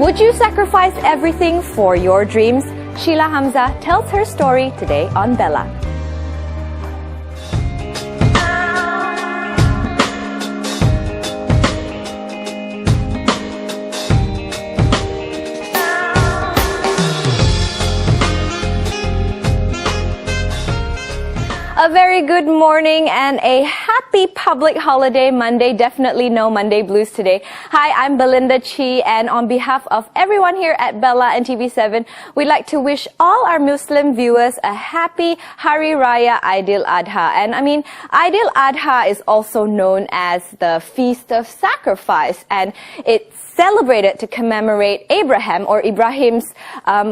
Would you sacrifice everything for your dreams? Shila Amzah tells her story today on Bella. A very good morning and a happy public holiday Monday. Definitely no Monday blues today. Hi, I'm Belinda Chi, and on behalf of everyone here at Bella NTV7, we'd like to wish all our Muslim viewers a happy Hari Raya Aidil Adha. And I mean, Aidil Adha is also known as the Feast of Sacrifice, and it's celebrated to commemorate Ibrahim's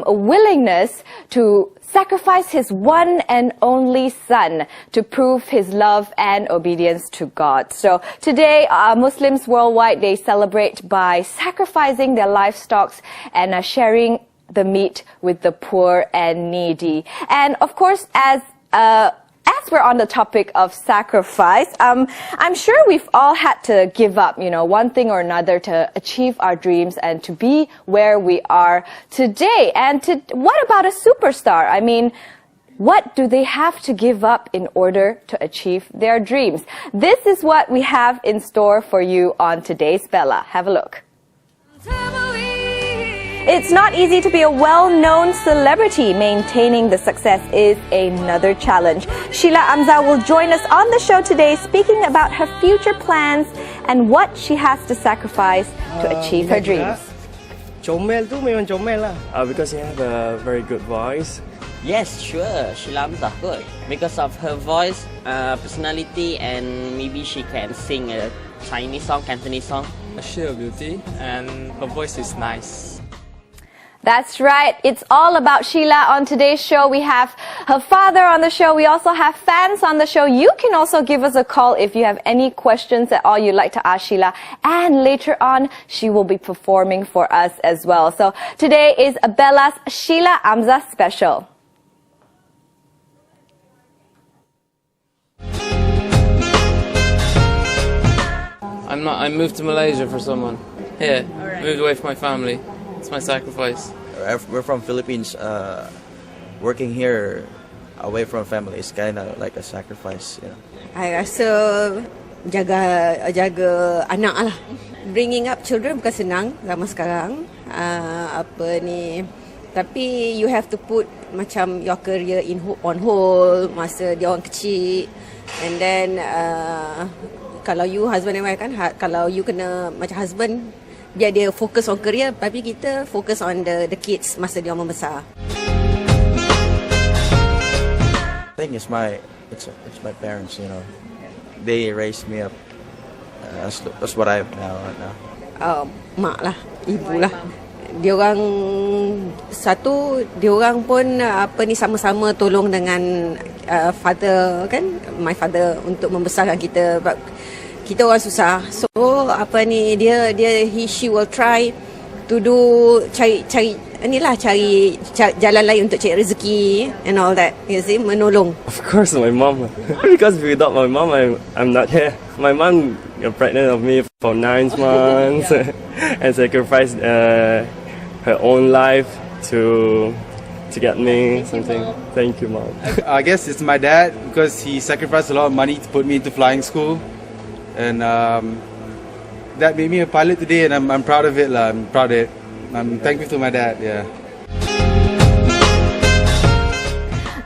willingness to sacrifice his one and only son to prove his love and obedience to God. So today, Muslims worldwide, they celebrate by sacrificing their livestock and sharing the meat with the poor and needy. And of course, as we're on the topic of sacrifice, I'm sure we've all had to give up, one thing or another to achieve our dreams and to be where we are today. And what about a superstar? I mean, what do they have to give up in order to achieve their dreams? This is what we have in store for you on today's Bella. Have a look. It's not easy to be a well-known celebrity. Maintaining the success is another challenge. Shila Amzah will join us on the show today, speaking about her future plans and what she has to sacrifice to achieve her dreams. Comel tu memang comel lah. Because you have a very good voice. Yes, sure. Shila Amzah good. Because of her voice, personality, and maybe she can sing a Chinese song, Cantonese song. Sheer beauty, and her voice is nice. That's right. It's all about Shila on today's show. We have her father on the show. We also have fans on the show. You can also give us a call if you have any questions at all you'd like to ask Shila. And later on, she will be performing for us as well. So today is Bella's Shila Amzah special. I moved to Malaysia for someone. Here, moved away from my family. It's my sacrifice. We're from Philippines. Working here away from family is kind of like a sacrifice. I rasa jaga anak lah. Bringing up children bukan senang zaman sekarang. Tapi you have to put macam your career on hold masa dia orang kecil, and then kalau you husband and wife kan, kalau you kena macam husband, biar dia fokus on career, tapi kita fokus on the kids masa dia orang membesar. I think it's my parents. They raised me up. That's what I have now. Right now. Mak lah, ibu lah. Dia orang pun sama-sama tolong dengan father kan, my father, untuk membesarkan kita. Kita orang susah. So she will try to cari jalan lain untuk cari rezeki and all that. You see, menolong. Of course, my mom. Because without my mom, I'm not here. My mom got pregnant of me for 9 months and sacrificed her own life to get me something. Thank you, Mom. I guess it's my dad, because he sacrificed a lot of money to put me into flying school, and that made me a pilot today, and I'm proud of it. I'm proud of it. I'm thankful to my dad. Yeah.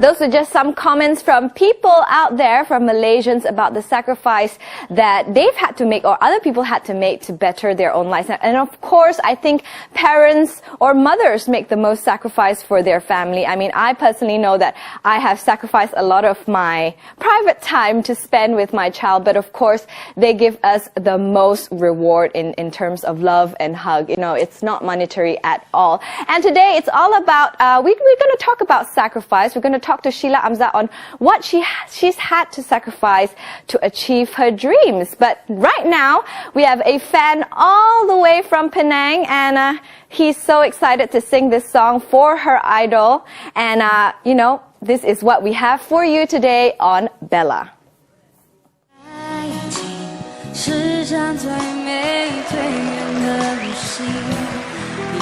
Those are just some comments from people out there, from Malaysians, about the sacrifice that they've had to make or other people had to make to better their own lives. And of course, I think parents or mothers make the most sacrifice for their family. I mean, I personally know that I have sacrificed a lot of my private time to spend with my child, but of course, they give us the most reward in terms of love and hug. It's not monetary at all. And today, it's all about, we're going to talk about sacrifice. We're going to talk to Shila Amzah on what she's had to sacrifice to achieve her dreams. But right now, we have a fan all the way from Penang, and he's so excited to sing this song for her idol. And, this is what we have for you today on Bella. 世上最美最远的旅行，眼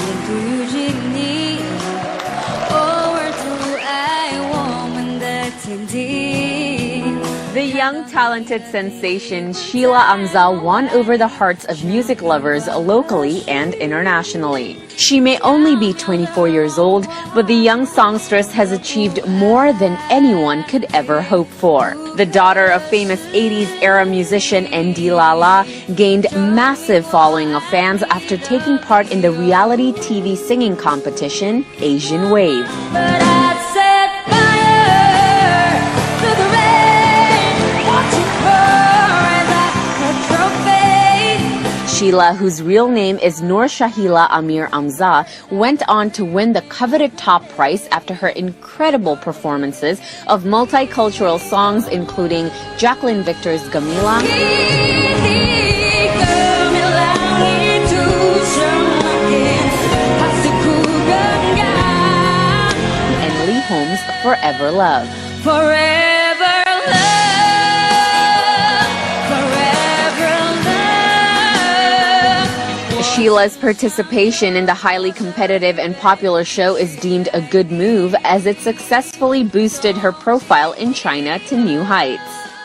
The young, talented sensation Shila Amzah won over the hearts of music lovers locally and internationally. She may only be 24 years old, but the young songstress has achieved more than anyone could ever hope for. The daughter of famous 80s-era musician NTV Lala gained massive following of fans after taking part in the reality TV singing competition, Asian Wave. Shila, whose real name is Nur Shahila Amzah, went on to win the coveted top prize after her incredible performances of multicultural songs including Jacqueline Victor's Gamila and Lee Holmes' Forever Love. Forever love. Shila's participation in the highly competitive and popular show is deemed a good move as it successfully boosted her profile in China to new heights.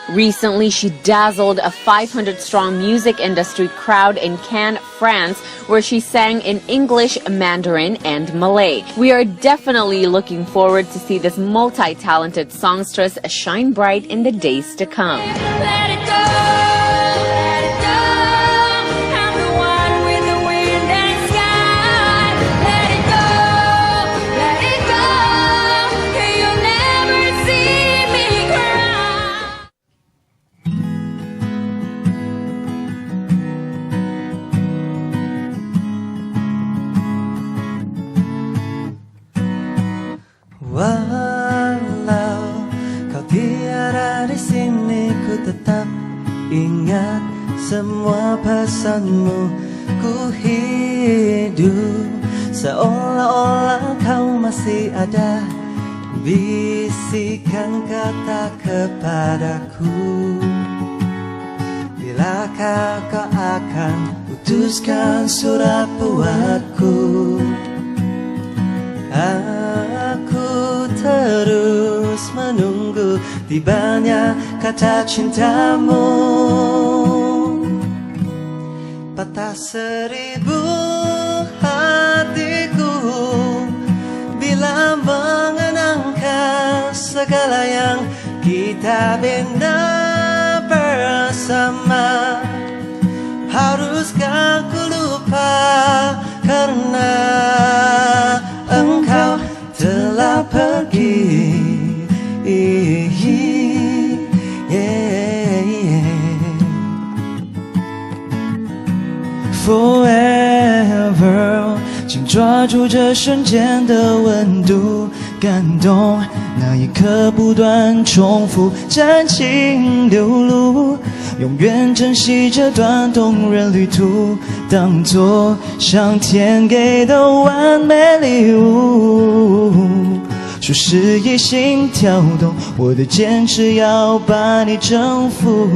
Recently, she dazzled a 500-strong music industry crowd in Cannes, France, where she sang in English, Mandarin, and Malay. We are definitely looking forward to see this multi-talented songstress shine bright in the days to come. Let it go. Let it go. I'm the one with the wind and sky. Let it go. Let it go. You'll never see me cry. Walau kau tiada di sini, ku tetap ingat semua pesanmu. Ku hidup seolah-olah kau masih ada, bisikan kata kepadaku. Bilakah kau akan putuskan surat buatku? Aku terus menunggu tibanya kata cintamu. Patah 1000 hatiku bila mengenangkan segala yang kita bina bersama. Haruskah ku lupa karena engkau telah pergi. Forever， 请抓住这瞬间的温度，感动那一刻不断重复，真情流露，永远珍惜这段动人旅途，当作上天给的完美礼物。数十亿心跳动，我的坚持要把你征服。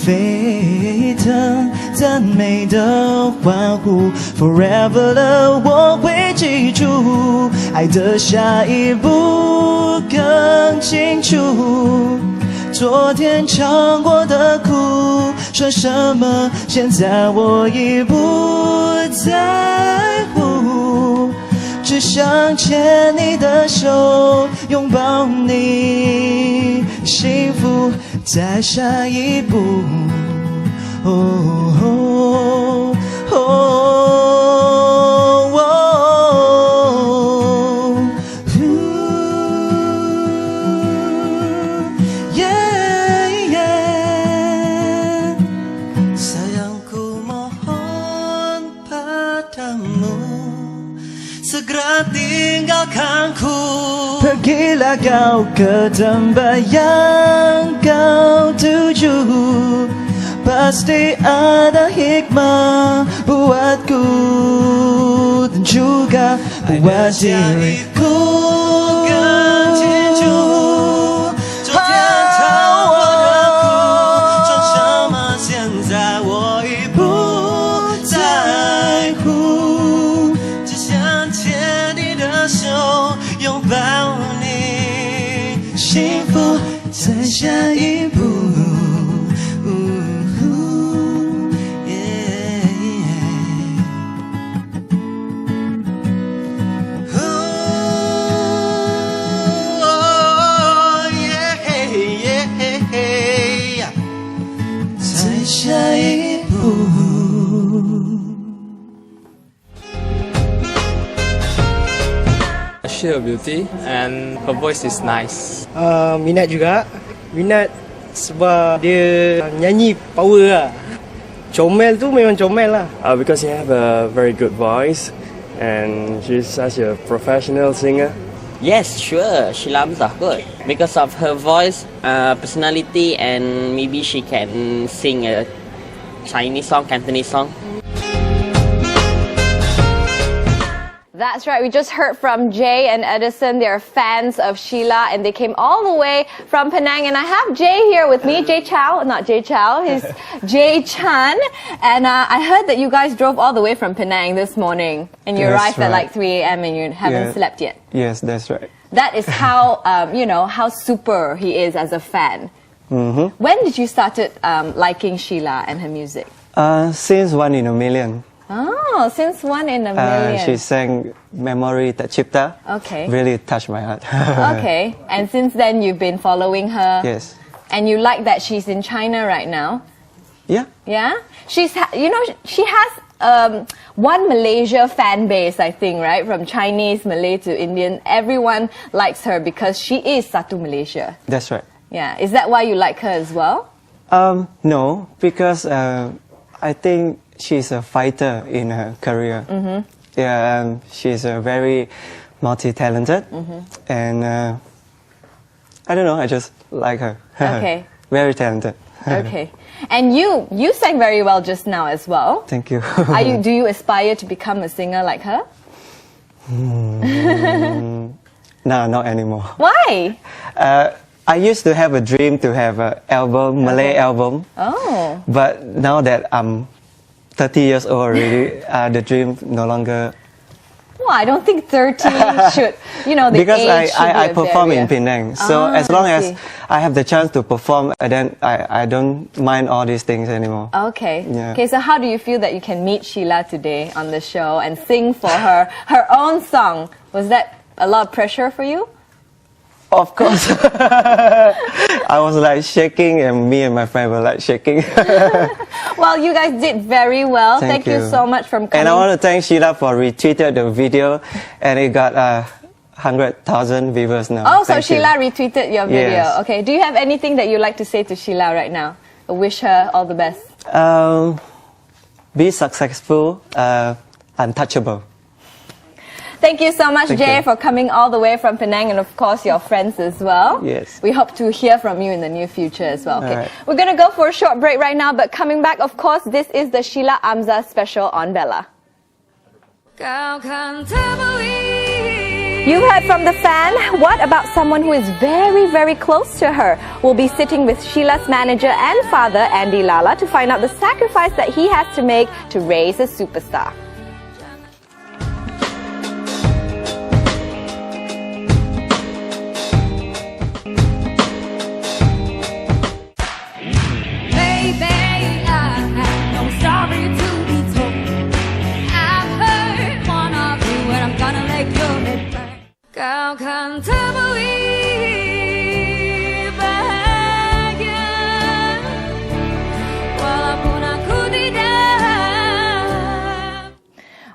沸腾赞美的欢呼 ，Forever 的我会记住，爱的下一步更清楚。昨天尝过的苦，算什么？现在我已不在乎，只想牵你的手，拥抱你，幸福在下一步。Sayangku mohon padamu, segera tinggalkanku. Pergilah kau ke tempat yang kau tuju, pasti ada hikmah buatku dan juga buat diriku. natural beauty and her voice is nice. Minat juga. Minat sebab dia nyanyi power lah. Comel tu memang comel lah. Because you have a very good voice and she's such a professional singer. Yes, sure. Shila Amzah good because of her voice, personality, and maybe she can sing a Chinese song, Cantonese song. That's right. We just heard from Jay and Edison. They're fans of Sheila and they came all the way from Penang. And I have Jay here with me. Jay Chow, not Jay Chow. He's Jay Chan. And I heard that you guys drove all the way from Penang this morning. And you arrived at like 3 a.m. and you haven't slept yet. Yes, that's right. That is how, how super he is as a fan. When did you started liking Sheila and her music? Since One in a Million. Oh, since One in a Million. She sang Memory Tercipta. Okay. Really touched my heart. Okay. And since then you've been following her. Yes. And you like that she's in China right now. Yeah. Yeah? She has one Malaysia fan base, I think, right? From Chinese, Malay to Indian. Everyone likes her because she is Satu Malaysia. That's right. Yeah. Is that why you like her as well? No, because I think she's a fighter in her career. Yeah, she's very multi-talented, and I don't know. I just like her. Okay. Very talented. Okay. And you sang very well just now as well. Thank you. Do you aspire to become a singer like her? No, not anymore. Why? I used to have a dream to have an album, Malay album. Oh. But now that I'm 30 years old already, the dream no longer. Well, I don't think 30 should, the because age should I be a perform barrier. in Penang, so as long I as see. I have the chance to perform, then I don't mind all these things anymore. Okay. Yeah. Okay, so how do you feel that you can meet Sheila today on the show and sing for her own song? Was that a lot of pressure for you? Of course. I was like shaking, and me and my friend were like shaking. Well, you guys did very well. Thank you so much for coming. And I want to thank Sheila for retweeted the video, and it got 100,000 viewers now. Oh, so Thank you. Sheila retweeted your video. Yes. Okay. Do you have anything that you'd like to say to Sheila right now? Wish her all the best. Be successful, untouchable. Thank you so much, Thank Jay, you. for coming all the way from Penang and, of course, your friends as well. Yes. We hope to hear from you in the near future as well. Okay. All right. We're going to go for a short break right now, but coming back, of course, this is the Shila Amzah special on Bella. You heard from the fan. What about someone who is very, very close to her? We'll be sitting with Sheila's manager and father, Andy Lala, to find out the sacrifice that he has to make to raise a superstar.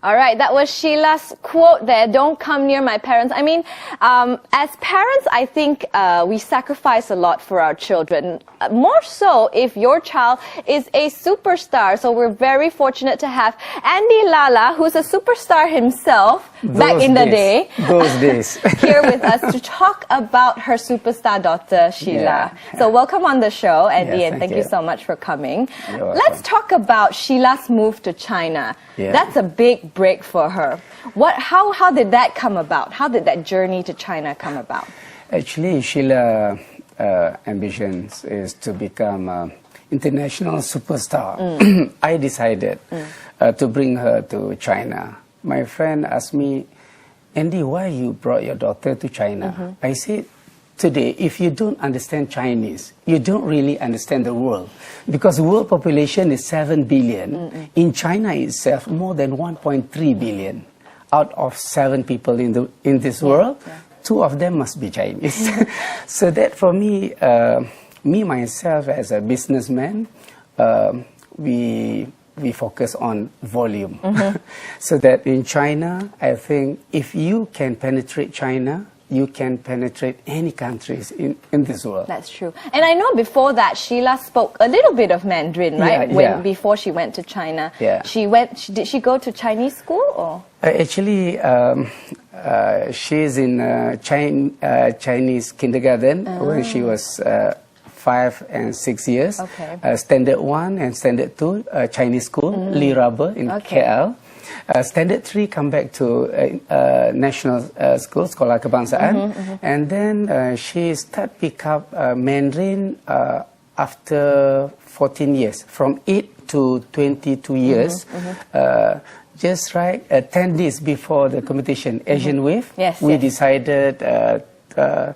All right, that was Sheila's quote there, don't come near my parents. I mean, as parents, I think we sacrifice a lot for our children. More so if your child is a superstar. So we're very fortunate to have Andy Lala, who's a superstar himself back in the day. Those days. Here with us to talk about her superstar daughter, Sheila. So welcome on the show, Andy, and thank you so much for coming. Let's talk about Sheila's move to China. Yeah. That's a big break for her. How did that come about? How did that journey to China come about? Actually, Sheila ambitions is to become an international superstar. I decided to bring her to China. My friend asked me, Andy, why you brought your daughter to China? I said, today, if you don't understand Chinese, you don't really understand the world. Because the world population is 7 billion. In China itself, more than 1.3 billion. Out of 7 people in this world, 2 of them must be Chinese. So that for me, myself as a businessman, we we focus on volume. So that in China, I think if you can penetrate China, you can penetrate any countries in this world. That's true. And I know before that, Sheila spoke a little bit of Mandarin, right? Before she went to China. Yeah. Did she go to Chinese school or? Actually, she's in Chinese kindergarten when she was 5 and 6 years. Okay. Standard 1 and Standard 2, Chinese school, Lee Rubber in KL. Standard 3 come back to national school, Sekolah Kebangsaan, and then she start pick up Mandarin after 14 years, from 8 to 22 years. Just right 10 days before the competition, Asian Wave, we decided to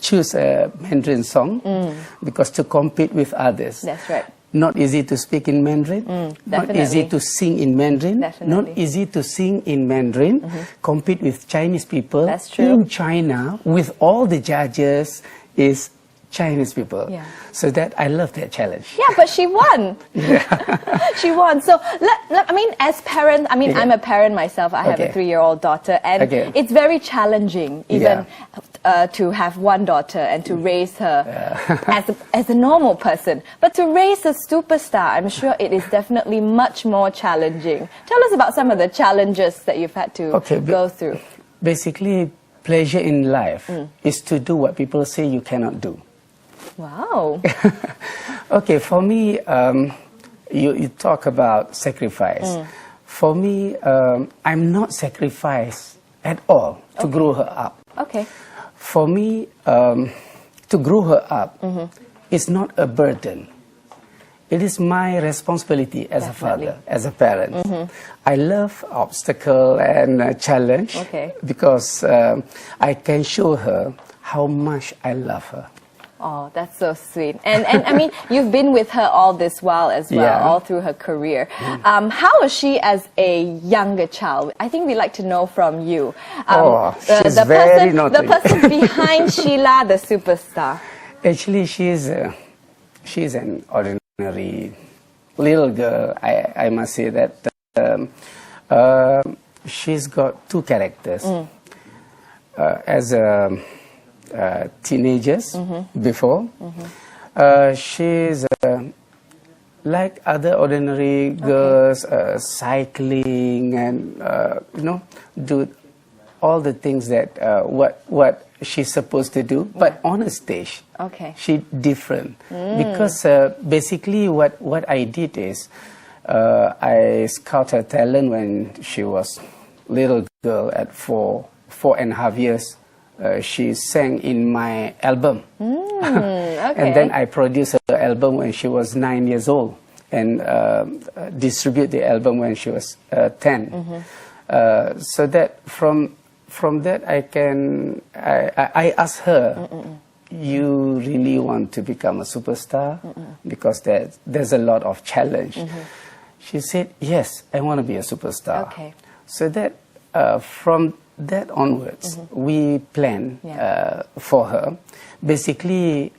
choose a Mandarin song because to compete with others. That's right. Not easy to speak in Mandarin, not easy to sing in Mandarin, not easy to sing in Mandarin, compete with Chinese people in China with all the judges is Chinese people. Yeah. So that I love that challenge. Yeah, but she won. She won. So, I mean, as parents, I mean, I'm a parent myself. I have a 3-year-old daughter, and it's very challenging, even to have one daughter and to raise her as a normal person. But to raise a superstar, I'm sure it is definitely much more challenging. Tell us about some of the challenges that you've had to go through. Basically, pleasure in life is to do what people say you cannot do. Wow. Okay, for me, you talk about sacrifice. For me, I'm not sacrificed at all to grow her up. Okay. For me, to grow her up is not a burden. It is my responsibility as a father, as a parent. I love obstacle and challenge because I can show her how much I love her. Oh, that's so sweet. And I mean, you've been with her all this while as well, all through her career. How is she as a younger child? I think we'd like to know from you. She's very naughty. The person behind Sheila, the superstar. Actually, she's an ordinary little girl. I must say that she's got two characters. As a teenagers before. She's like other ordinary girls, cycling and do all the things that what she's supposed to do. But on a stage, she different because basically what I did is I scout her talent when she was little girl at 4.5 years. She sang in my album. And then I produced her album when she was 9 years old and distribute the album when she was 10. So that from that I asked her, you really want to become a superstar? Because there's a lot of challenge. She said, yes, I want to be a superstar. So that from that onwards, we plan for her. Basically,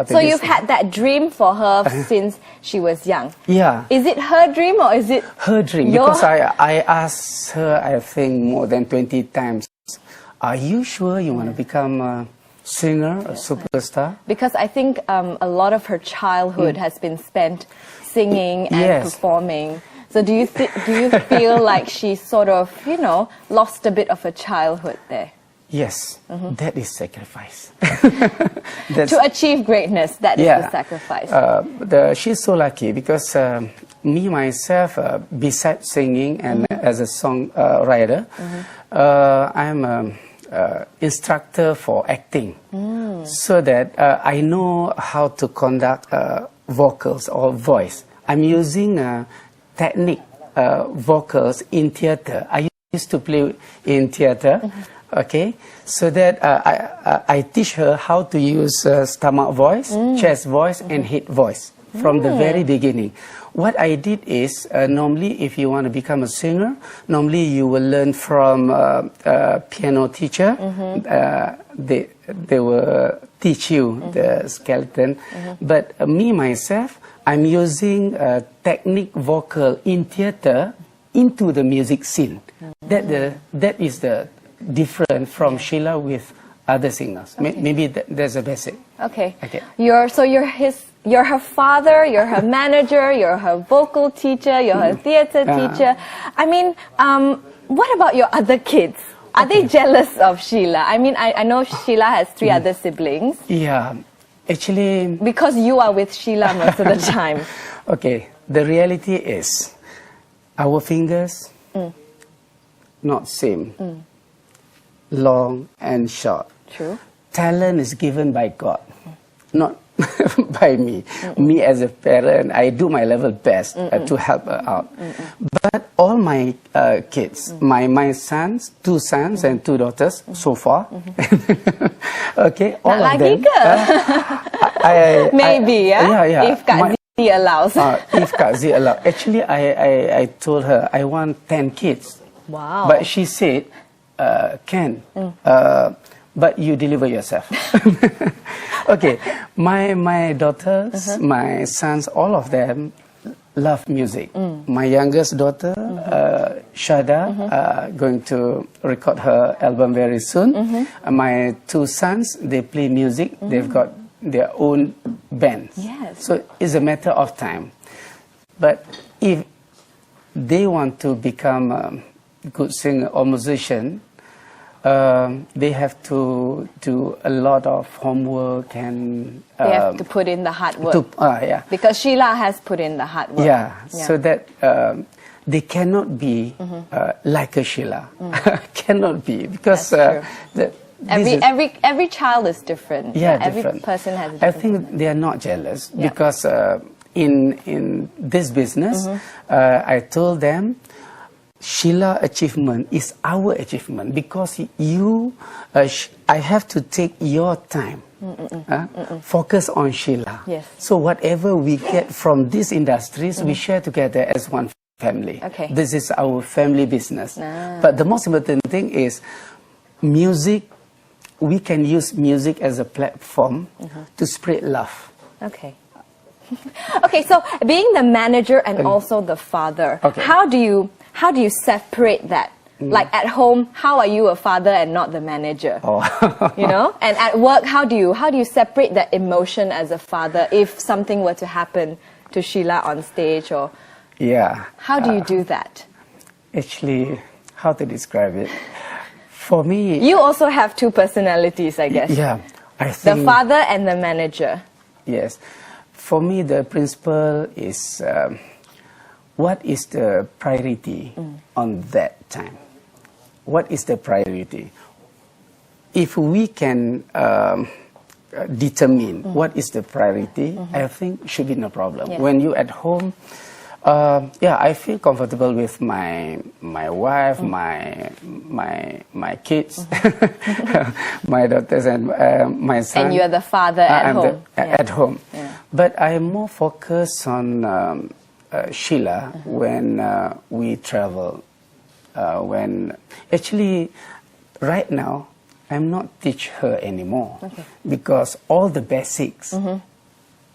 So you've had that dream for her since she was young? Yeah. Is it her dream or is it her dream? Because I asked her, I think, more than 20 times, are you sure you want to become a singer, a superstar? Because I think a lot of her childhood has been spent singing and performing. So do you feel like she sort of, lost a bit of her childhood there? Yes, that is sacrifice. To achieve greatness, that is the sacrifice. She's so lucky because me, myself, besides singing and as a song writer, I'm an instructor for acting. So that I know how to conduct vocals or voice. I'm using technique vocals in theater. I used to play in theater, so that I teach her how to use stomach voice, chest voice, and head voice from the very beginning. What I did is, normally if you want to become a singer, normally you will learn from a piano teacher. They will teach you the skeleton. But me, myself, I'm using a technique vocal in theater into the music scene. That is the difference from Shila with other singers. Maybe there's a basic. Okay. You're her father, you're her manager, you're her vocal teacher, you're her theater teacher. I mean, what about your other kids? Are they jealous of Shila? I mean, I know Shila has 3 other siblings. Yeah, actually... Because you are with Shila most of the time. Okay, the reality is, our fingers, not same. Long and short. True. Talent is given by God, not by me. Me as a parent, I do my level best to help her out. But all my kids, my sons, 2 sons and 2 daughters so far. Okay, all of them. Maybe, if Kak Z allows. If Kak Z allows. Actually, I told her I want 10 kids. Wow. But she said, Ken, but you deliver yourself. Okay, my daughters, my sons, all of them love music. My youngest daughter, Shada, going to record her album very soon. My 2 sons, they play music. They've got their own bands. Yes. So it's a matter of time. But if they want to become a good singer or musician, they have to do a lot of homework and... they have to put in the hard work. Because Shila has put in the hard work. Yeah, so that they cannot be like a Shila. Cannot be, because... every child is different. Yeah, every different. person has a I different think they are not jealous, because in this business, I told them, Shila achievement is our achievement, because I have to take your time, focus on Shila. Yes. So whatever we get from these industries, we share together as one family. Okay. This is our family business. But the most important thing is music. We can use music as a platform to spread love. Okay. Okay, so being the manager and also the father, how do you separate that? Like at home, how are you a father and not the manager? You know, and at work, how do you separate that emotion as a father if something were to happen to Shila on stage, or how do you do that? Actually, how to describe it? For me, you also have 2 personalities, I guess. Yeah, I think the father and the manager. Yes, for me, the principle is what is the priority on that time? What is the priority? If we can determine what is the priority, I think should be no problem. Yes. When you at home, I feel comfortable with my wife, my kids, my daughters, and my son. And you are the father at home. At home. Yeah. But I am more focused on Shila when we travel. When actually, right now, I'm not teach her anymore because all the basics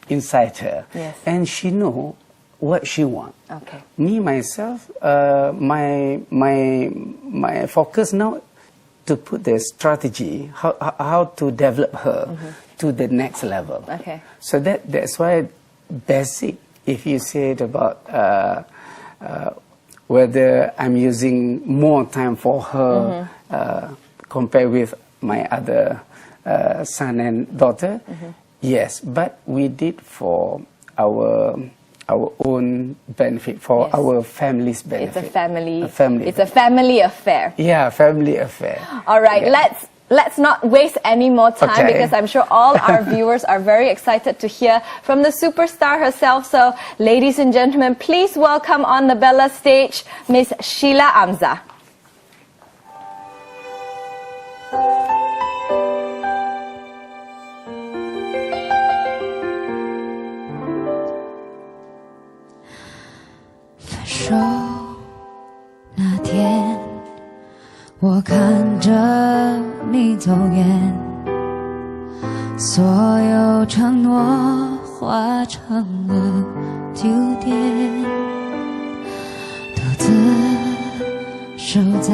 inside her, and she know what she want. Me myself, my focus now to put the strategy how to develop her to the next level. So that's why basic. If you say it about whether I'm using more time for her compared with my other son and daughter, yes, but we did for our own benefit, for our family's benefit. It's a family affair. Yeah, family affair. All right, let's not waste any more time because I'm sure all our viewers are very excited to hear from the superstar herself. So, ladies and gentlemen, please welcome on the Bella stage, Miss Shila Amzah.那天，我看着你走远，所有承诺化成了旧点，独自守在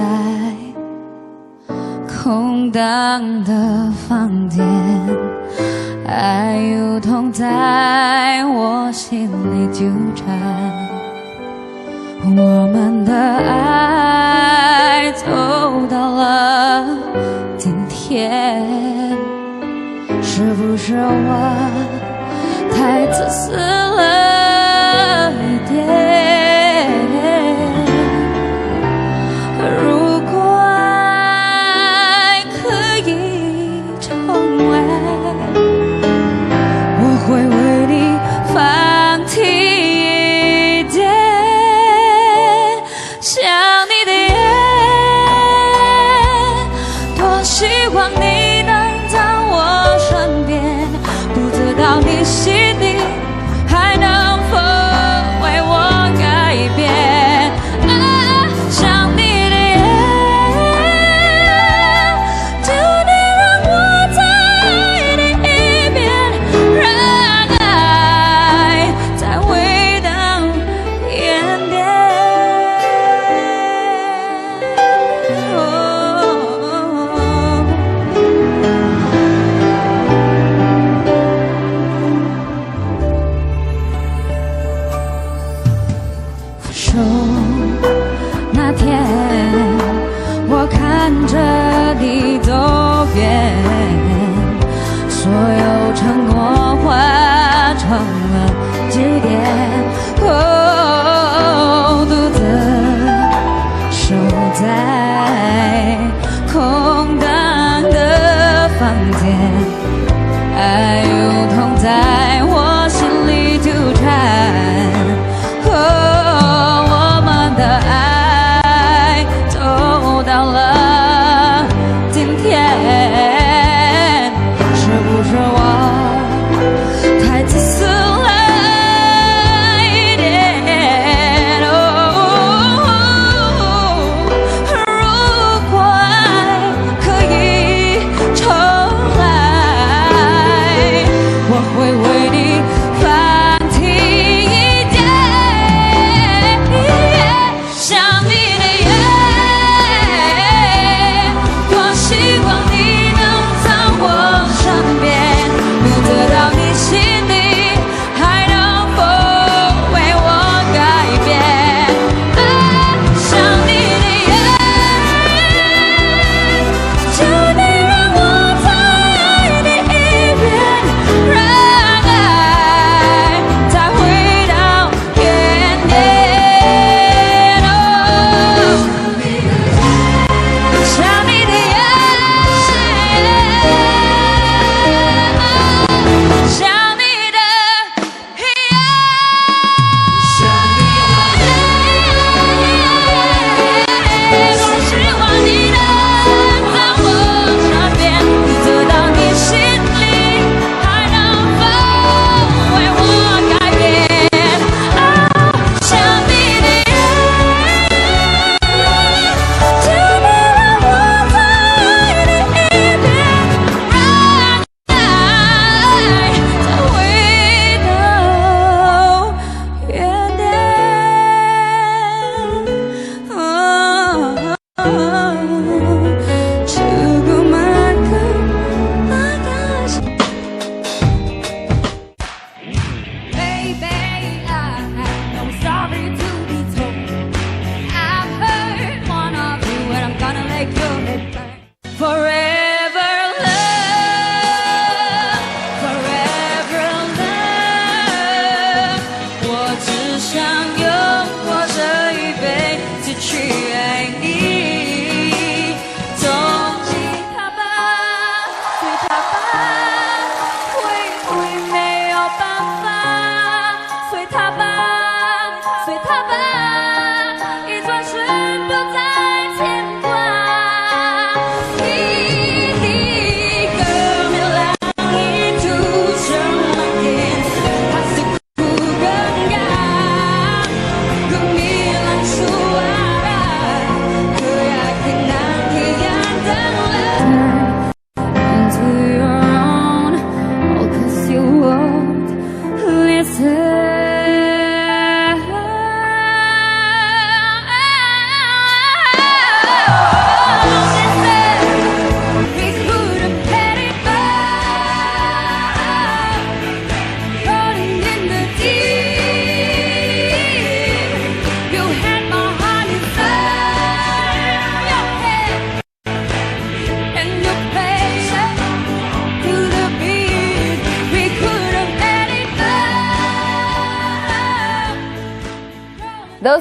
空荡的房间，爱如同在我心里纠缠，我们的爱走到了今天，是不是我太自私了一点？如果爱可以重来，我会为你放弃一点，想你的夜，多希望你能在我身边，不知道你心里还能否为我改变啊，想你的夜，求你让我再爱你一遍，让爱再回到原点。分手那天，我看着你走远，所有承诺化成了句点，独自守在空荡的房间，爱如同在我心里纠缠，我们的爱走到了今天，是不是我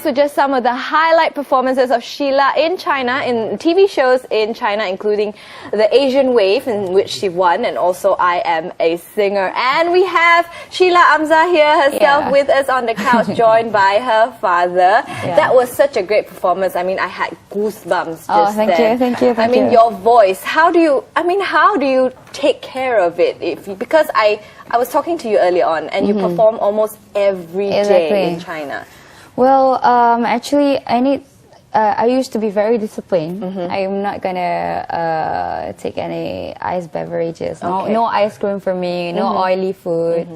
those were just some of the highlight performances of Shila in China, in TV shows in China, including The Asian Wave, in which she won, and also I Am a Singer. And we have Shila Amzah here herself with us on the couch, joined by her father. That was such a great performance. I mean, I had goosebumps just then. Thank you. I mean, your voice, how do you take care of it? Because I was talking to you earlier on, and you perform almost every day in China. Well, actually, I used to be very disciplined. I'm not gonna take any ice beverages. No ice cream for me. No oily food.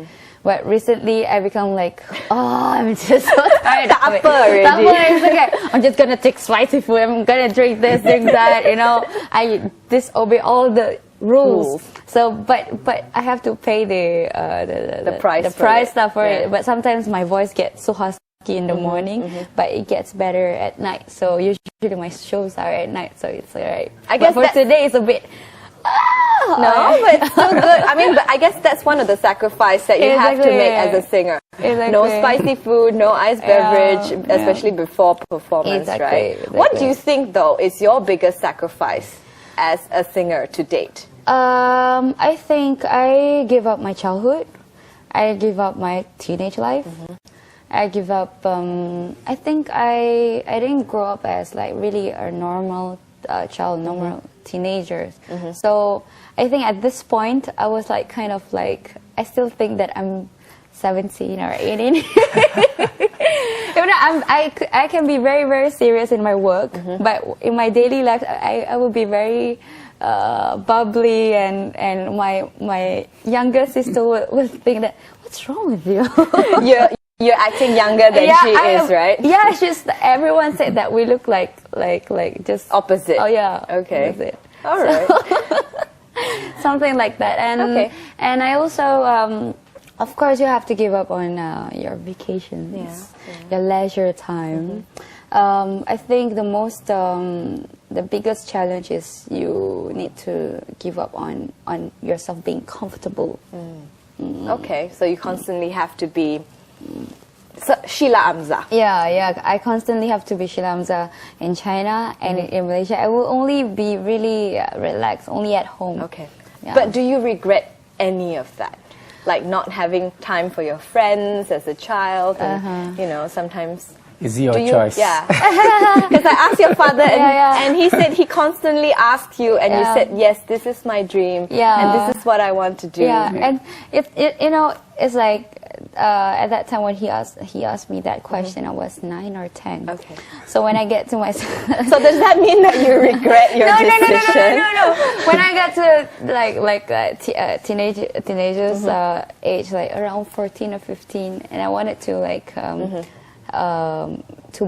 But recently, I become like, I'm just so tired of it. It's okay. I'm just gonna take spicy food. I'm gonna drink this, drink that. You know, I disobey all the rules. So, but I have to pay the price stuff for it. But sometimes my voice gets so husky in the morning, but it gets better at night. So usually my shows are at night, so it's alright. I guess for today it's a bit. But it's still good. I mean, but I guess that's one of the sacrifices that you have to make as a singer. No spicy food, no ice beverage, especially before performance, right? What do you think, though, is your biggest sacrifice as a singer to date? I think I give up my childhood. I give up my teenage life. I give up. I think I didn't grow up as like really a normal child, normal teenagers. So I think at this point I was like kind of like, I still think that I'm 17 or 18. Even though I can be very, very serious in my work, but in my daily life I will be very bubbly, and my younger sister will think that, what's wrong with you? You're acting younger than she is, right? Yeah, everyone said that we look like just opposite. Oh yeah. Okay. Opposite. All right. Something like that. And and I also of course you have to give up on your vacations, your leisure time. I think the biggest challenge is you need to give up on yourself being comfortable. Okay, so you constantly have to be Shila Amzah. Yeah, I constantly have to be Shila Amzah in China and in Malaysia. I will only be really relaxed, only at home. Okay. But do you regret any of that? Like not having time for your friends as a child, and you know, sometimes. It's your choice. Yeah. Because I asked your father, and he said he constantly asked you, and you said, yes, this is my dream, and this is what I want to do. Yeah, and you know, it's like at that time when he asked me that question, I was 9 or 10. Okay. So when I get to my so does that mean that you regret your decision? No. When I got to teenagers age, like around 14 or 15, and I wanted to like. To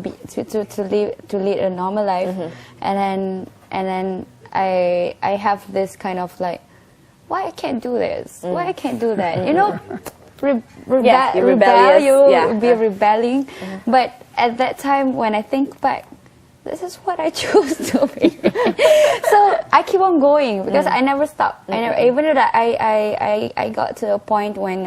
lead a normal life, and then I have this kind of like, why I can't do this? Why I can't do that? You know, rebelling. But at that time, when I think back, this is what I chose to be. So I keep on going because I never stop. Even though I got to a point when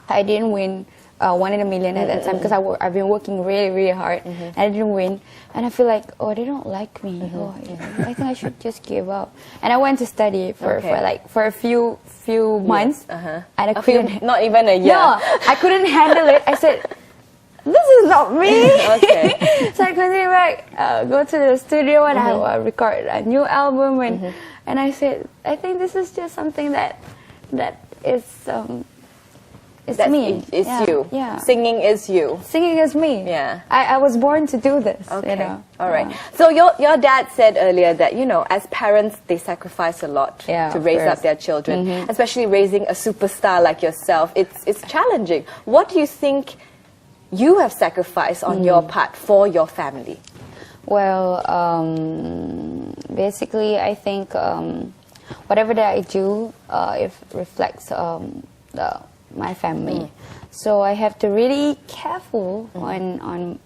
I didn't win 1 in a million at that time, because I've been working really, really hard, and I didn't win, and I feel like, they don't like me. I think I should just give up. And I went to study for a few months, and I couldn't. Not even a year. No, I couldn't handle it. I said, this is not me. So I continued back, go to the studio, and I record a new album, and I said, I think this is just something that is. It's me. It's you. Yeah. Singing is you. Singing is me. Yeah. I was born to do this. Okay. You know? All right. So your dad said earlier that, you know, as parents, they sacrifice a lot to raise up their children, especially raising a superstar like yourself. It's challenging. What do you think you have sacrificed on your part for your family? Well, basically, I think whatever that I do, it reflects my family. So I have to really careful on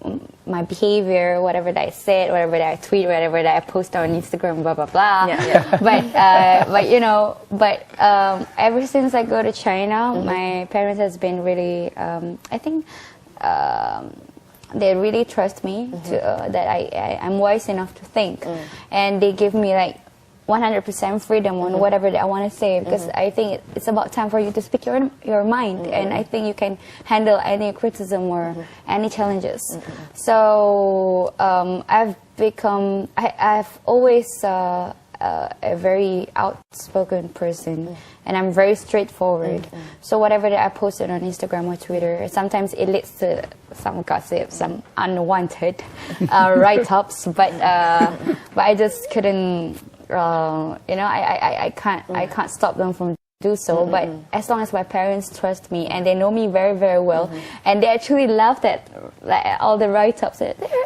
my behavior, whatever that I said, whatever that I tweet, whatever that I post on Instagram, blah blah blah. But you know, ever since I go to China, my parents has been really, I think, they really trust me that I'm wise enough to think, and they give me like 100% freedom on whatever that I want to say, because I think it's about time for you to speak your mind, and I think you can handle any criticism or any challenges. So I've always a very outspoken person, and I'm very straightforward. So whatever that I posted on Instagram or Twitter, sometimes it leads to some gossip, some unwanted write-ups, but I just couldn't. I can't stop them from do so. But as long as my parents trust me and they know me very, very well, and they actually laughed at all the write-ups.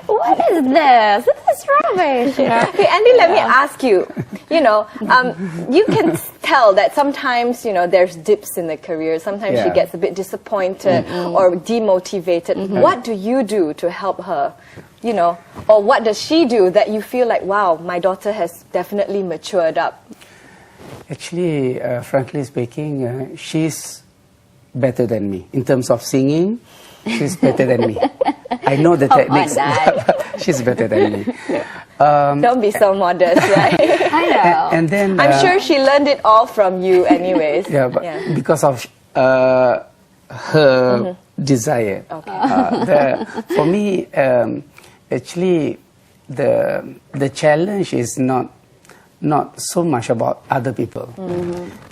What is this? This is rubbish. Okay, Andy, let me ask you. You can tell that sometimes there's dips in the career. Sometimes she gets a bit disappointed or demotivated. What do you do to help her? Or what does she do that you feel like, wow, my daughter has definitely matured up? Actually, frankly speaking, she's better than me. In terms of singing, she's better than me. I know the techniques. She's better than me. Don't be so modest, right? I know. And then I'm sure she learned it all from you anyways. Because of her desire. Okay. For me, actually, the challenge is not so much about other people,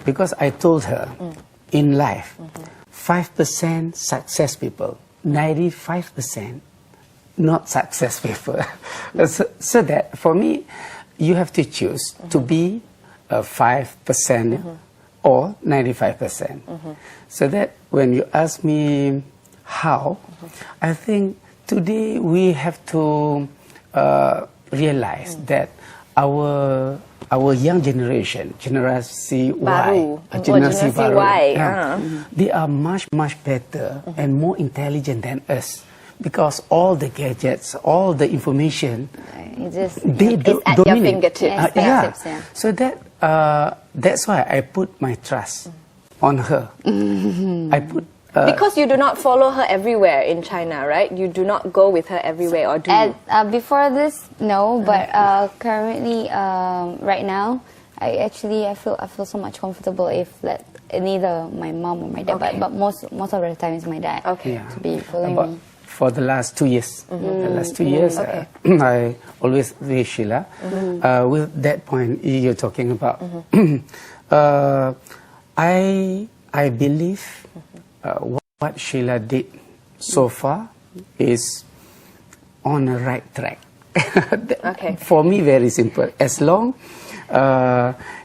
because I told her in life, 5% success people, 95% not success people. So that for me, you have to choose to be 5% or 95%. So that when you ask me how, I think today we have to realize that our young generation, generasi Y, generasi baru, they are much better and more intelligent than us, because all the gadgets, all the information, they it's at your fingertips. So that's why I put my trust on her. I put. Because you do not follow her everywhere in China, right? You do not go with her everywhere, or do you? Before this, no, but currently, right now, I feel so much comfortable if neither my mom or my dad, but most of the time it's my dad to be following me. For the last 2 years, I always with Sheila. With that point you're talking about, I believe what Sheila did so far is on the right track. For me, very simple. As long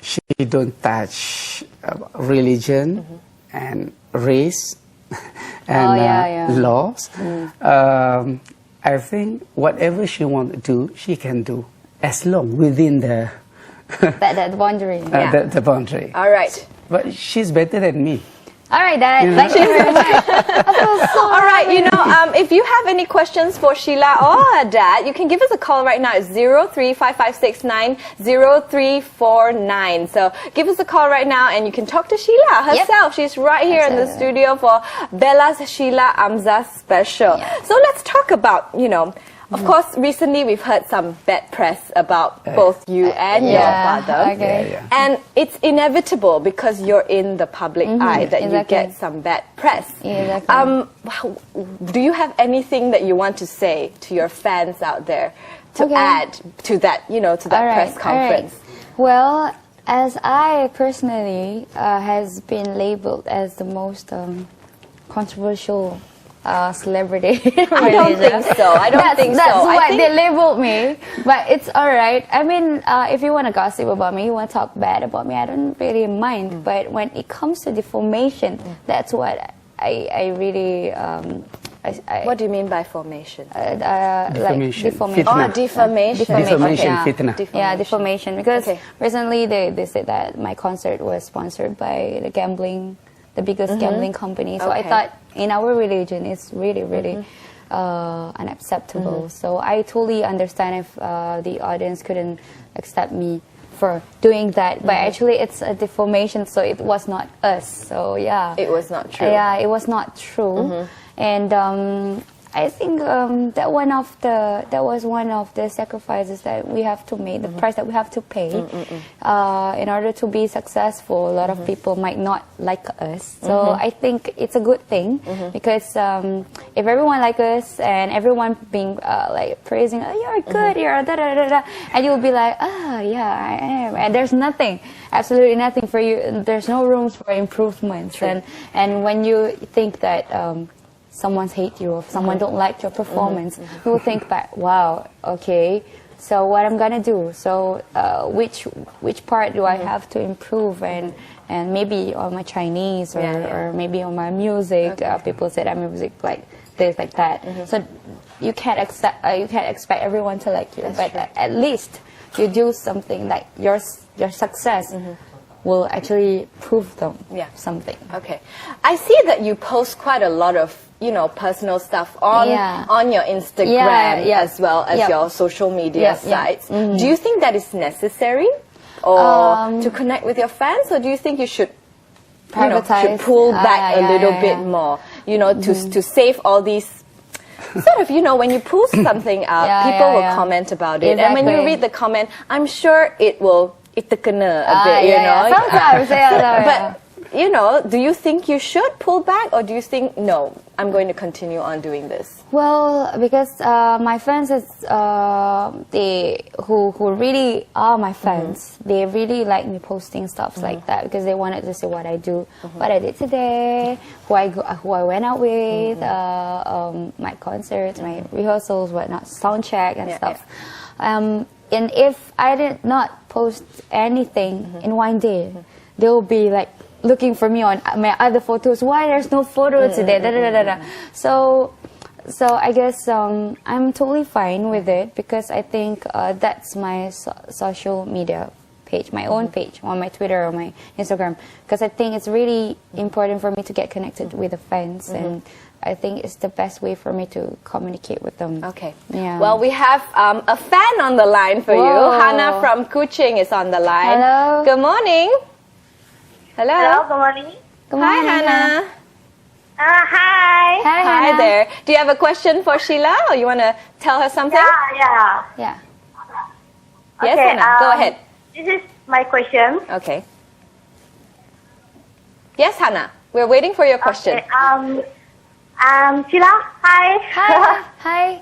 she don't touch religion and race and laws, I think whatever she want to do, she can do, as long within the that boundary. The boundary. All right. But she's better than me. All right, Dad. Thank you very much. All right, if you have any questions for Sheila or her dad, you can give us a call right now at 0355690349. So give us a call right now and you can talk to Sheila herself. She's right here in the studio for Bella's Shila Amzah special. So let's talk about, of course, recently we've heard some bad press about both you and your father. And it's inevitable because you're in the public eye that you get some bad press. Do you have anything that you want to say to your fans out there to add to that, to that press conference? Well, as I personally has been labeled as the most controversial celebrity. I don't think so. That's what they labeled me. But it's alright. I mean, if you want to gossip about me, you want to talk bad about me, I don't really mind. But when it comes to defamation, that's what I really... what do you mean by formation? Defamation. Like defamation. Oh, defamation. Defamation, fitna. Yeah, defamation. Because recently they said that my concert was sponsored by the biggest gambling company. So I thought in our religion it's really unacceptable. So I totally understand if the audience couldn't accept me for doing that. But actually it's a defamation, so it was not us. So yeah. It was not true. Yeah, it was not true. And I think that was one of the sacrifices that we have to make, the price that we have to pay in order to be successful. A lot of people might not like us, so I think it's a good thing because if everyone like us and everyone being like praising, oh, you're good, you're da da da da, and you'll be like, oh yeah, I am, and there's nothing, absolutely nothing for you. There's no room for improvements, and when you think that someone's hate you or someone don't like your performance, you will think back, wow, okay, so what I'm gonna do? So which part do I have to improve? And maybe on my Chinese or maybe on my music. People said I'm music like this, like that. So you can't expect everyone to like you, but at least you do something like your success will actually prove them something. Okay. I see that you post quite a lot of, personal stuff on your Instagram as well as your social media sites. Do you think that is necessary or to connect with your fans, or do you think you should should pull back a little bit more, to save all these sort of, when you post something out, people will comment about it. And when you read the comment, I'm sure it will itakana a bit, Sometimes, But, do you think you should pull back, or do you think, no, I'm going to continue on doing this? Well, because my fans is who really are my fans. They really like me posting stuff like that because they wanted to see what I do, what I did today, who I went out with, my concerts, my rehearsals, whatnot, sound check and stuff. And if I did not post anything in one day, they will be like looking for me on my other photos. Why there's no photo today? Da, da, da, da, da. So I guess I'm totally fine with it because I think that's my social media page, my own page on my Twitter or my Instagram, because I think it's really important for me to get connected with the fans, and I think it's the best way for me to communicate with them. Okay. Yeah. Well, we have a fan on the line for you. Hannah from Kuching is on the line. Hello. Good morning. Hello. Hello, good morning. Good Hi, morning, Hannah. Hi. Hi, Hi Hannah. there. Do you have a question for Sheila, or you want to tell her something? Yeah. Yeah. Yes, Okay, Hannah. Go ahead. This is my question. Okay. Yes, Hannah. We're waiting for your question. Okay, Sheila, hi. Hi. Hi.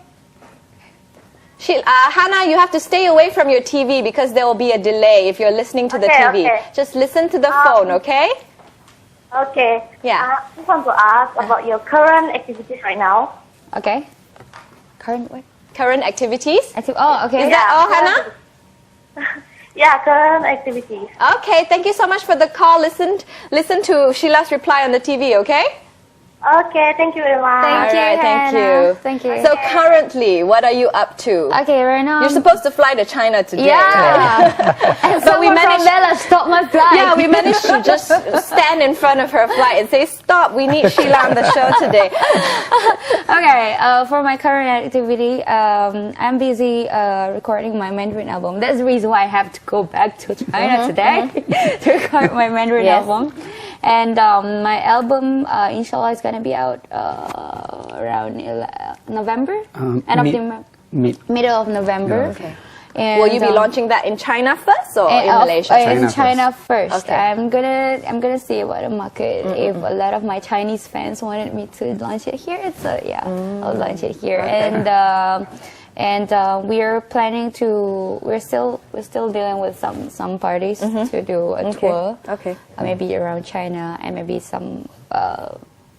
Hannah, you have to stay away from your TV because there will be a delay if you're listening to the TV. Okay. Just listen to the phone, okay? Okay. Yeah. I just want to ask about your current activities right now. Okay. Current what? Current activities? Oh, okay. Is that all, Hannah? Yeah, current activities. Okay, thank you so much for the call. Listen to Sheila's reply on the TV, okay? Okay, thank you very much. Thank you, All right, thank Hannah. you. Thank you. So currently, what are you up to? Okay, right now. You're supposed to fly to China today. Yeah. And But we someone managed- from Bella stop my flight. Yeah, we managed to just stand in front of her flight and say, stop, we need Sheila on the show today. Okay, for my current activity, I'm busy recording my Mandarin album. That's the reason why I have to go back to China today to record my Mandarin album. And my album, inshallah, is going to be out around November? End of November. Middle of November. Okay. And, Will you be launching that in China first or in Malaysia? In China first. Okay. I'm gonna see about the market. If a lot of my Chinese fans wanted me to launch it here, so yeah, I'll launch it here. Okay. And we're planning to. We're still dealing with some parties to do a tour. Okay. Maybe around China and maybe some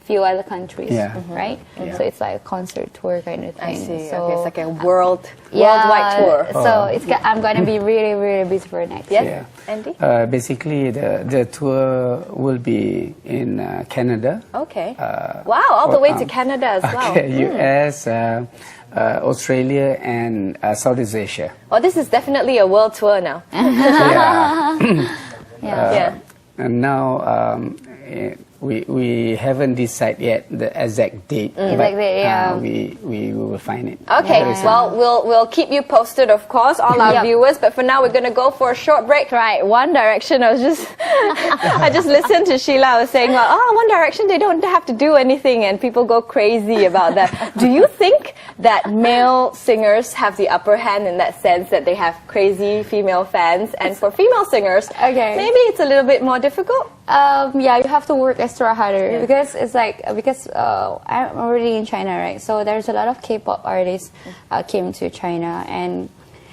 few other countries. Yeah. Right. So it's like a concert tour kind of thing. I see. So okay, it's like a worldwide tour. So I'm going to be really busy for next Yes, year. Andy? Basically, the tour will be in Canada. Okay. Wow, all the way to Canada as well. Okay, US, Australia, and Southeast Asia. Oh, this is definitely a world tour now. Yeah. Yeah. And now, we haven't decided yet the exact date. Exact date, yeah. We will find it. Okay, well, we'll keep you posted, of course, all our viewers. But for now, we're going to go for a short break. Right, One Direction. I just listened to Sheila. I was saying, well, One Direction, they don't have to do anything, and people go crazy about that. Do you think that male singers have the upper hand in that sense, that they have crazy female fans, and for female singers, maybe it's a little bit more difficult? Yeah, you have to work extra harder because it's like I'm already in China, right? So there's a lot of K-pop artists came to China, and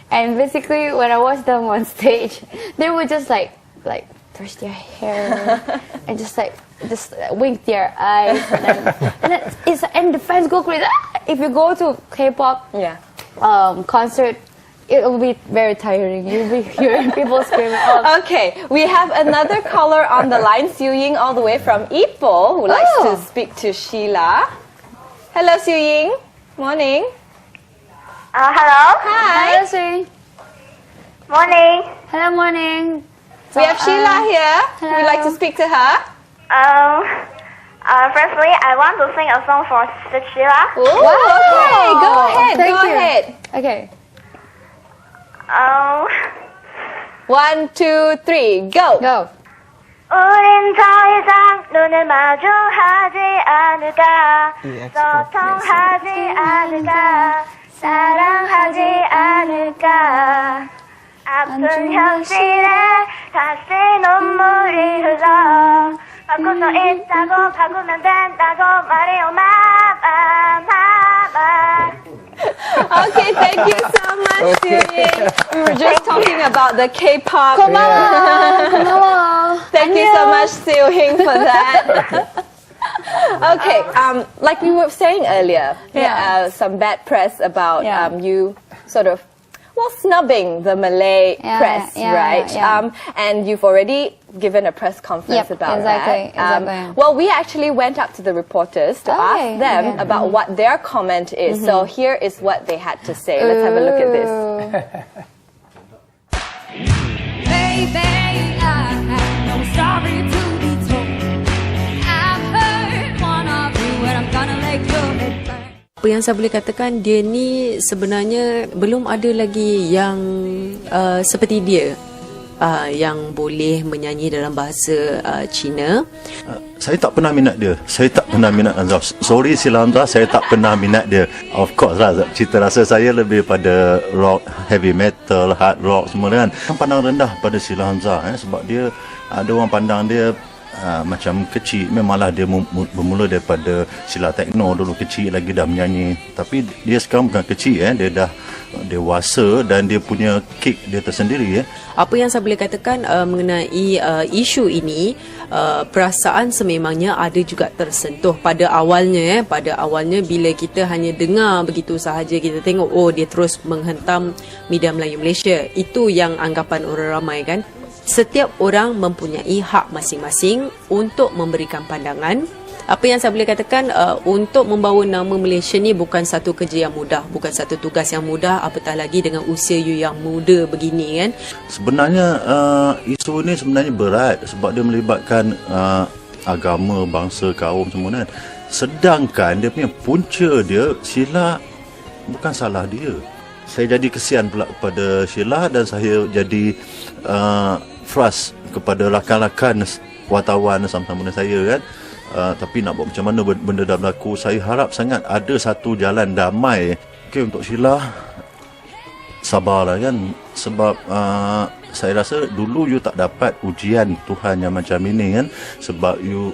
basically when I watched them on stage, they would just like touch their hair and just wink their eyes, and the fans go crazy. If you go to K-pop concert, it will be very tiring. You'll be hearing people screaming. Okay, we have another caller on the line, Siu Ying, all the way from Ipoh, who likes to speak to Sheila. Hello, Siu Ying. Morning. Hello. Hi. Hello, Siu. Morning. Hello, morning. We have Sheila here. We'd like to speak to her. Firstly, I want to sing a song for Sister Sheila. Wow, okay, go ahead. Thank Go you. ahead. Okay. 1, 2, 3, go. Go. 우린 더 이상 눈을 마주하지 않을까 소통하지 않을까 사랑하지 않을까 아픈 현실에 다시 눈물이 흘러 바꿀 수 있다고 바꾸면 된다고 말해요 마마 Okay, thank you so much, Siu Ying. We were just talking about the K-pop. Thank you so much, Siu Ying, for that. Okay, like we were saying earlier, some bad press about you sort of snubbing the Malay press, right? And you've already given a press conference about that. Exactly. Well, we actually went up to the reporters to ask them about what their comment is. So here is what they had to say. Let's have a look at this. Baby, I have no story to be told. I've heard one of you and I'm gonna let your head burn. Apa yang saya boleh katakan, dia ni sebenarnya belum ada lagi yang seperti dia yang boleh menyanyi dalam bahasa Cina. Saya tak pernah minat dia. Saya tak pernah minat Amzah. Sorry Shila Amzah, saya tak pernah minat dia. Of course lah, cita rasa saya lebih pada rock, heavy metal, hard rock semua kan. Pandang rendah pada Shila Amzah sebab dia ada orang pandang dia macam kecil. Memanglah dia bermula daripada Shila Techno, dulu kecil lagi dah menyanyi. Tapi dia sekarang bukan kecil, dia dah dewasa dan dia punya kick dia tersendiri. Apa yang saya boleh katakan mengenai isu ini, perasaan sememangnya ada juga tersentuh pada awalnya. Pada awalnya bila kita hanya dengar begitu sahaja, kita tengok dia terus menghentam media Melayu Malaysia. Itu yang anggapan orang ramai kan. Setiap orang mempunyai hak masing-masing untuk memberikan pandangan. Apa yang saya boleh katakan, untuk membawa nama Malaysia ni bukan satu kerja yang mudah, bukan satu tugas yang mudah, apatah lagi dengan usia you yang muda begini kan. Sebenarnya isu ni sebenarnya berat sebab dia melibatkan agama, bangsa, kaum semua kan. Sedangkan dia punya punca dia, Sheila bukan salah dia. Saya jadi kesian pula kepada Sheila dan saya jadi frust kepada rakan-rakan wartawan sama-sama dengan saya kan. Tapi nak buat macam mana benda dah berlaku. Saya harap sangat ada satu jalan damai. Okay, untuk Sheila, sabarlah kan. Sebab saya rasa dulu you tak dapat ujian Tuhan yang macam ini kan. Sebab you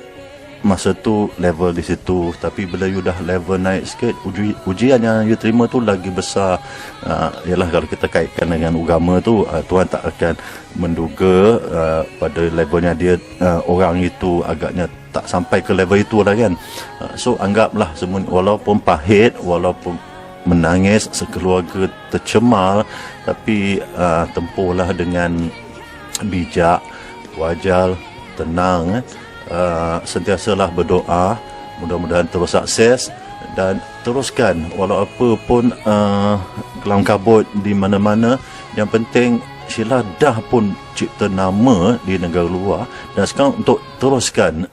masa tu level di situ. Tapi bila you dah level naik sikit, ujian yang you terima tu lagi besar. Yalah, kalau kita kaitkan dengan agama tu, Tuhan tak akan menduga pada levelnya dia, orang itu agaknya tak sampai ke level itu lah kan. So anggaplah semua, walaupun pahit, walaupun menangis, sekeluarga tercemar, tapi tempuhlah dengan bijak, wajar, tenang. Sentiasalah berdoa, mudah-mudahan terus sukses dan teruskan walau apa pun kelam kabut di mana-mana. Yang penting Sheila dah pun cipta nama di negara luar dan sekarang untuk teruskan.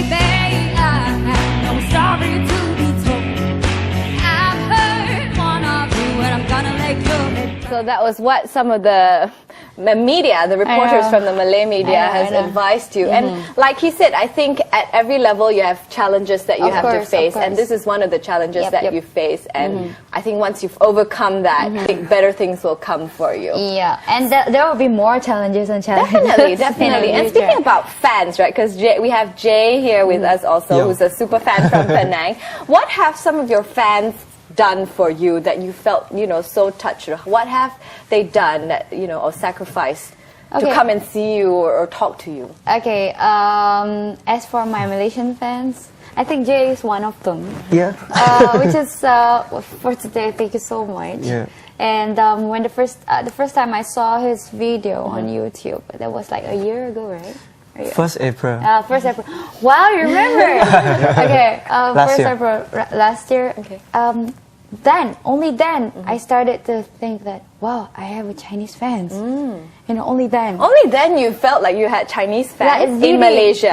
baby. I have no story to be told. I've heard one of you, and I'm gonna let go. So that was what some of the media, the reporters from the Malay media has advised you. And like he said, I think at every level you have challenges that you have to face. And this is one of the challenges that you face. And I think once you've overcome that, I think better things will come for you. Yeah, and there will be more challenges and challenges. Definitely, definitely. And speaking about fans, right, because we have Jay here with us also, who's a super fan from Penang. What have some of your fans done for you that you felt, you know, so touched? What have they done that, you know, or sacrificed to come and see you or talk to you? Okay, as for my Malaysian fans, I think Jay is one of them. Yeah. Which is for today. Thank you so much. Yeah. And when the first time I saw his video on YouTube, that was like a year ago, right? 1st April. 1st April. Wow, you remember? Okay, Last 1st year. April last year. Okay. Then, only then, I started to think that, wow, I have a Chinese fans. You know, only then. Only then you felt like you had Chinese fans really, in Malaysia.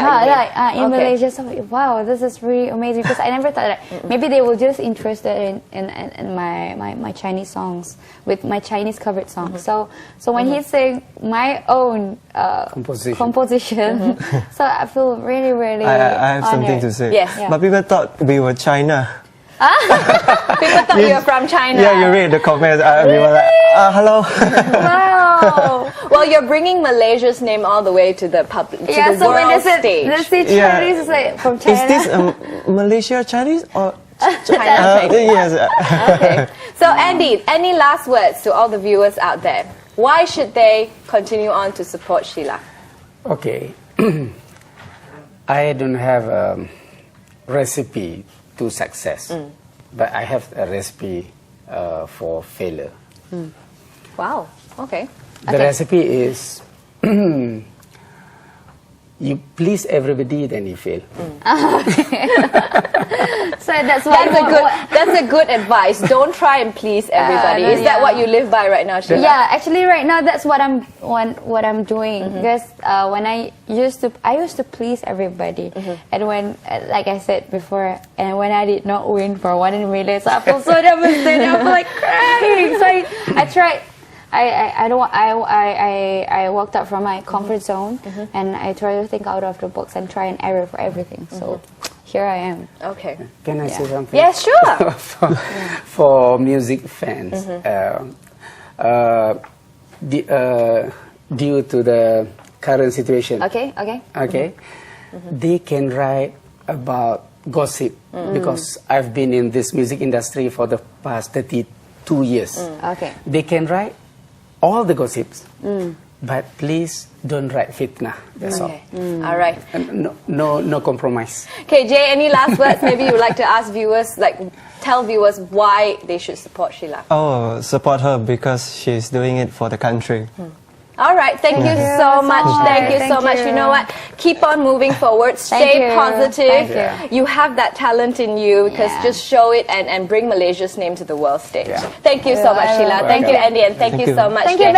In Malaysia. So, wow, this is really amazing. Because I never thought that maybe they were just interested in my Chinese songs, with my Chinese covered songs. So when he sang my own composition, so I feel really, really I have something honored. to say. Yes. But people thought we were China. People thought you were from China. Yeah, you read the comments. We were like, hello. Wow. Well, you're bringing Malaysia's name all the way to the public, to the so when world they stage. say Chinese, it's like from China. Is this Malaysia Chinese or China? Yes. Okay. So, Andy, any last words to all the viewers out there? Why should they continue on to support Shila? Okay. I don't have a recipe to success, but I have a recipe for failure. Wow. Okay. The recipe is you please everybody, then you fail. So that's a good advice. Don't try and please everybody. Is that what you live by right now, Shila? Yeah, actually, right now that's what I'm doing. Because when I used to please everybody, and when, like I said before, and when I did not win for 1 million, so I feel so devastated. I feel like crying. So I tried. I walked out from my comfort zone, and I try to think out of the box and try and error for everything. So here I am. Okay. Can I say something? Yes, sure. For music fans, due to the current situation, okay, they can write about gossip because I've been in this music industry for the past 32 years. Okay. They can write all the gossips, but please don't write fitna. That's all. All right. No compromise. Okay, Jay, any last words? Maybe you would like to ask viewers, like tell viewers why they should support Shila. Oh, support her because she's doing it for the country. All right, thank you so much. Thank you so much. You know what? Keep on moving forward. Stay positive. You have that talent in you, because just show it and bring Malaysia's name to the world stage. Thank you so much, Shila. Thank you, Andy, and thank you so much. Thank you,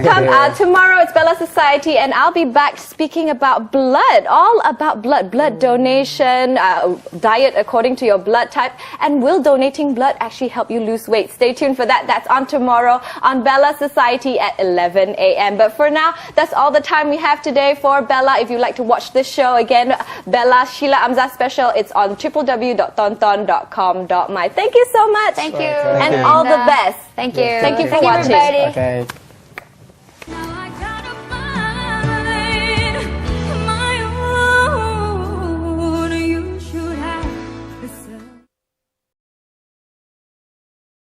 Bella. Tomorrow it's Bella Society, and I'll be back speaking about blood, all about blood donation, diet according to your blood type, and will donating blood actually help you lose weight? Stay tuned for that. That's on tomorrow on Bella Society at 11 a.m. But for now, that's all the time we have today for Bella. If you'd like to watch this show again, Bella Shila Amzah special, it's on www.tonton.com.my. Thank you so much. Thank you. And all the best. Thank you. Thank you for watching. Everybody. Okay.